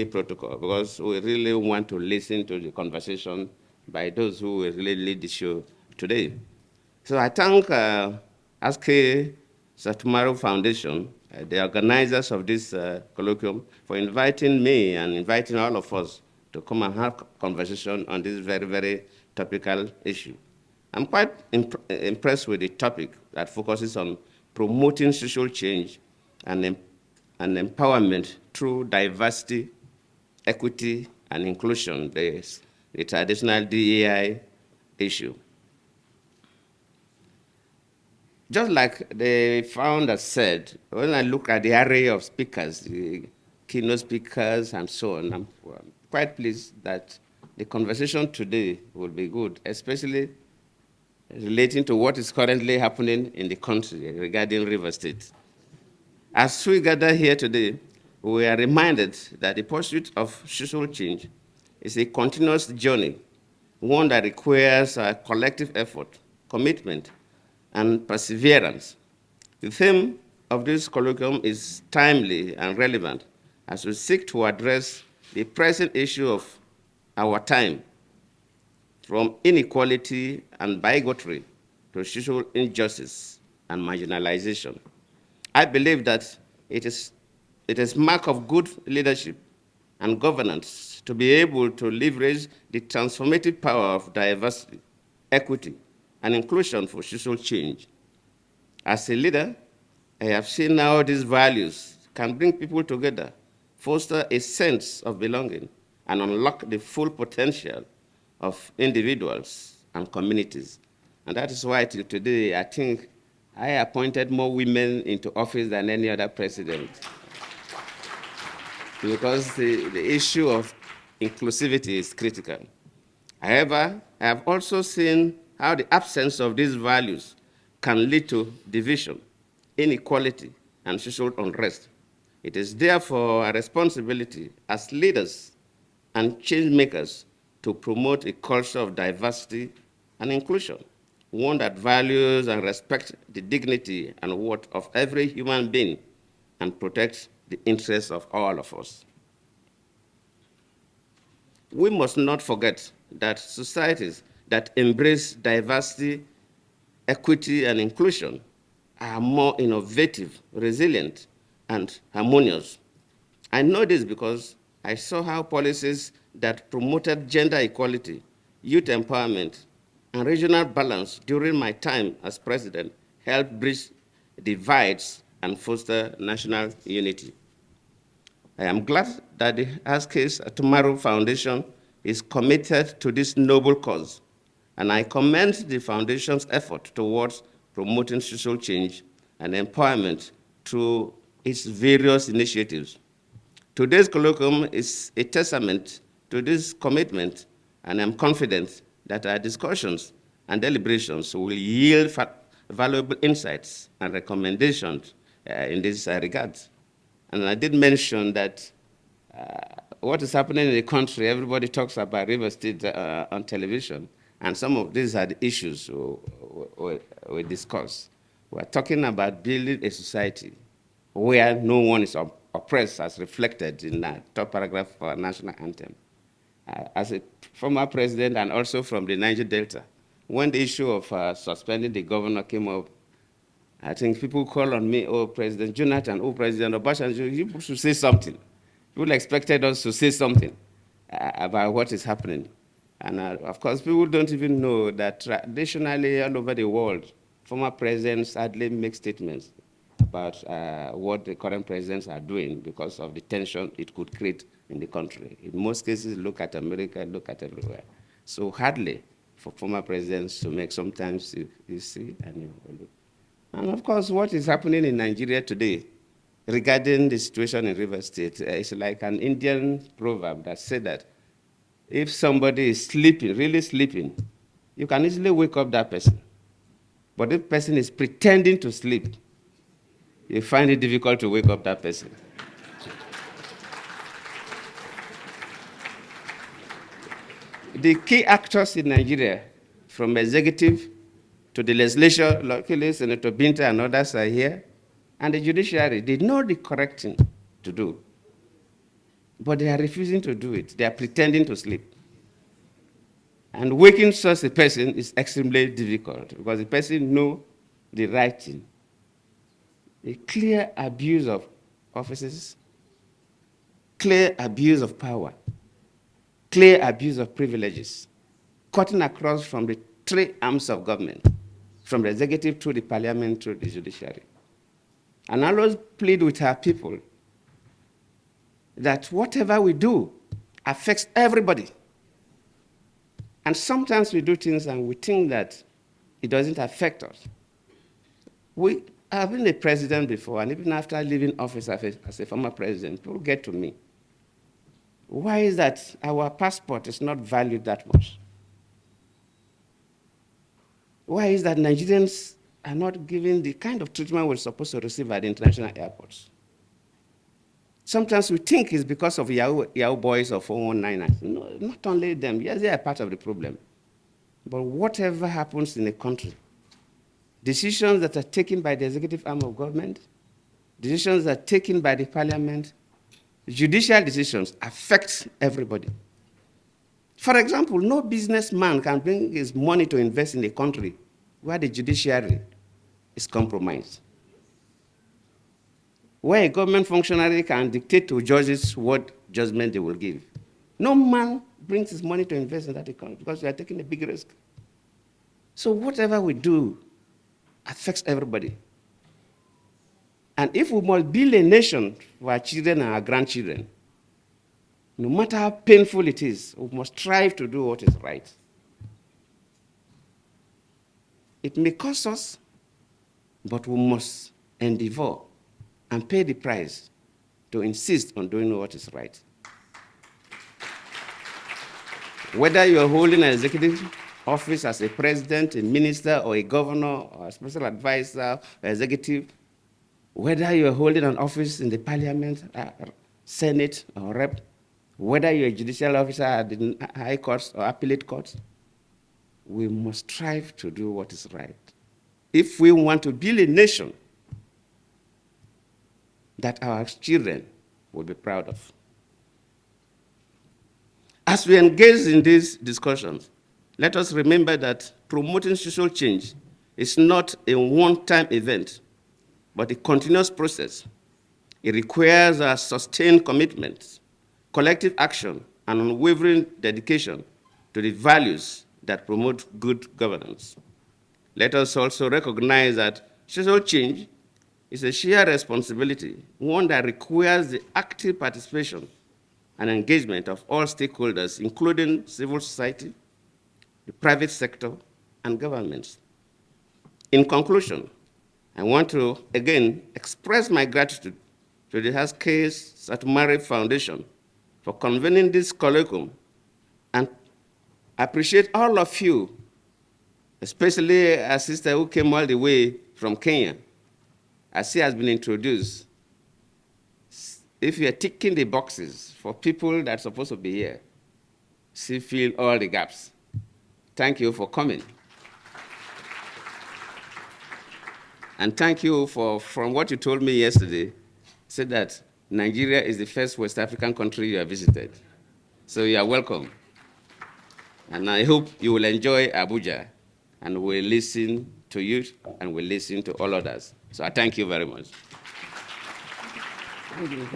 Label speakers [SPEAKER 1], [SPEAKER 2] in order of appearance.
[SPEAKER 1] protocol, because we really want to listen to the conversation by those who will really lead the show today. So I thank ASKE Satumaru Foundation, the organizers of this colloquium, for inviting me and inviting all of us to come and have conversation on this very, very topical issue. I'm quite impressed with the topic that focuses on promoting social change and empowerment through diversity, equity, and inclusion, the traditional DEI issue. Just like the founder said, when I look at the array of speakers, the keynote speakers and so on, I'm quite pleased that the conversation today will be good, especially relating to what is currently happening in the country regarding River State. As we gather here today, we are reminded that the pursuit of social change is a continuous journey, one that requires a collective effort, commitment, and perseverance. The theme of this colloquium is timely and relevant as we seek to address the present issue of our time, from inequality and bigotry to social injustice and marginalization. I believe that it is mark of good leadership and governance to be able to leverage the transformative power of diversity, equity, and inclusion for social change. As a leader, I have seen how these values can bring people together, foster a sense of belonging, and unlock the full potential of individuals and communities. And that is why till today, I think I appointed more women into office than any other president. Because the issue of inclusivity is critical. However, I have also seen how the absence of these values can lead to division, inequality, and social unrest. It is therefore a responsibility as leaders and change makers to promote a culture of diversity and inclusion, one that values and respects the dignity and worth of every human being and protects the interests of all of us. We must not forget that societies that embrace diversity, equity, and inclusion are more innovative, resilient, and harmonious. I know this because I saw how policies that promoted gender equality, youth empowerment, and regional balance during my time as president helped bridge divides and foster national unity. I am glad that the Askes Tomorrow Foundation is committed to this noble cause, and I commend the foundation's effort towards promoting social change and empowerment through its various initiatives. Today's colloquium is a testament to this commitment, and I'm confident that our discussions and deliberations will yield valuable insights and recommendations in this regard. And I did mention that what is happening in the country, everybody talks about River State on television, and some of these are the issues we discuss. We're talking about building a society where no one is oppressed, as reflected in the top paragraph of our national anthem. As a former president and also from the Niger Delta, when the issue of suspending the governor came up, I think people call on me, oh, President Jonathan, oh, President Obasanjo, you should say something. People expected us to say something about what is happening. And of course, people don't even know that traditionally all over the world, former presidents hardly make statements about what the current presidents are doing because of the tension it could create in the country. In most cases, look at America, look at everywhere. So hardly for former presidents to make, sometimes you see and you look. And of course, what is happening in Nigeria today regarding the situation in River State is like an Indian proverb that said that if somebody is sleeping, really sleeping, you can easily wake up that person. But if the person is pretending to sleep, you find it difficult to wake up that person. The key actors in Nigeria, from executive to the legislature, luckily Senator Binta and others are here, and the judiciary, they know the correct thing to do. but they are refusing to do it. They are pretending to sleep. And waking such a person is extremely difficult because the person knows the right thing. A clear abuse of offices, clear abuse of power, clear abuse of privileges, cutting across from the three arms of government, from the executive to the parliament to the judiciary. And I always plead with our people that whatever we do affects everybody. And sometimes we do things and we think that it doesn't affect us. I've been a president before, and even after leaving office as a former president, people get to me. Why is that our passport is not valued that much? Why is that Nigerians are not given the kind of treatment we're supposed to receive at the international airports? Sometimes we think it's because of Yahoo boys or 419ers. No, not only them. Yes, they are part of the problem. But whatever happens in a country, decisions that are taken by the executive arm of government, decisions that are taken by the parliament, judicial decisions affect everybody. For example, no businessman can bring his money to invest in a country where the judiciary is compromised, where a government functionary can dictate to judges what judgment they will give. No man brings his money to invest in that account because we are taking a big risk. So whatever we do affects everybody. And if we must build a nation for our children and our grandchildren, no matter how painful it is, we must strive to do what is right. It may cost us, but we must endeavor and pay the price to insist on doing what is right. Whether you're holding an executive office as a president, a minister, or a governor, or a special advisor, or executive, whether you're holding an office in the parliament, senate, or rep, whether you're a judicial officer at the high courts or appellate courts, we must strive to do what is right. If we want to build a nation that our children will be proud of. As we engage in these discussions, let us remember that promoting social change is not a one-time event, but a continuous process. It requires a sustained commitment, collective action, and unwavering dedication to the values that promote good governance. Let us also recognize that social change is a shared responsibility, one that requires the active participation and engagement of all stakeholders, including civil society, the private sector, and governments. In conclusion, I want to again express my gratitude to the Haskell Satumari Foundation for convening this colloquium, and I appreciate all of you, especially a sister who came all the way from Kenya. As she has been introduced, if you are ticking the boxes for people that are supposed to be here, she filled all the gaps. Thank you for coming. And thank you from what you told me yesterday, said that Nigeria is the first West African country you have visited. So you are welcome. And I hope you will enjoy Abuja, and we'll listen to you and we'll listen to all others. So I thank you very much. Thank you.